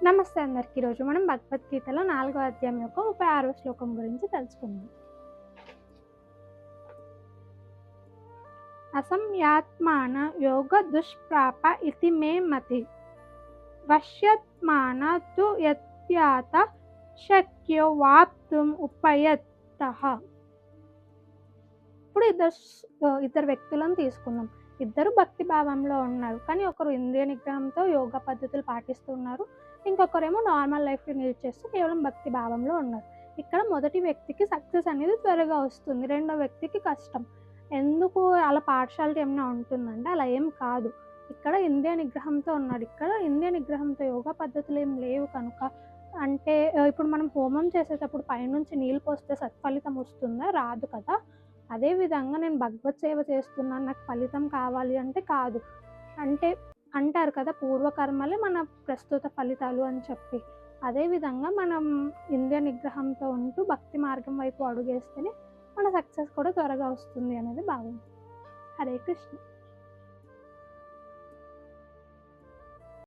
నమస్తే అందరికీ. ఈరోజు మనం భగవద్గీతలో 4వ అధ్యాయం యొక్క 36వ శ్లోకం గురించి తెలుసుకుందాం. అసంయాత్మాన యోగ దుష్ప్రాప ఇతి మే మతి వశ్యత్మాన తు యత్యాత శక్యో వాప్తుం ఉపయత్తః. ఇప్పుడు ఇద్దరు వ్యక్తులను తీసుకుందాం. ఇద్దరు భక్తి భావంలో ఉన్నారు, కానీ ఒకరు ఇంద్రియ నిగ్రహంతో యోగా పద్ధతులు పాటిస్తున్నారు, ఇంకొకరేమో నార్మల్ లైఫ్ లీడ్ చేస్తూ కేవలం భక్తి భావంలో ఉన్నారు. ఇక్కడ మొదటి వ్యక్తికి సక్సెస్ అనేది త్వరగా వస్తుంది, రెండో వ్యక్తికి కష్టం. ఎందుకు అలా పార్షాలిటీ ఏమైనా ఉంటుందంటే అలా ఏం కాదు. ఇక్కడ ఇంద్రియ నిగ్రహంతో ఉన్నాడు, ఇక్కడ ఇంద్రియ నిగ్రహంతో యోగా పద్ధతులు ఏం లేవు కనుక. అంటే ఇప్పుడు మనం హోమం చేసేటప్పుడు పైనుంచి నీళ్ళు పోస్తే సత్ఫలితం వస్తుందా? రాదు కదా. అదేవిధంగా నేను భగవత్ సేవ చేస్తున్నాను, నాకు ఫలితం కావాలి అంటే కాదు. అంటే అంటారు కదా, పూర్వకర్మలే మన ప్రస్తుత ఫలితాలు అని చెప్పి. అదేవిధంగా మనం ఇంద్రియ నిగ్రహంతో ఉంటూ భక్తి మార్గం వైపు అడుగేస్తేనే మన సక్సెస్ కూడా త్వరగా వస్తుంది అనేది భావం. హరే కృష్ణ.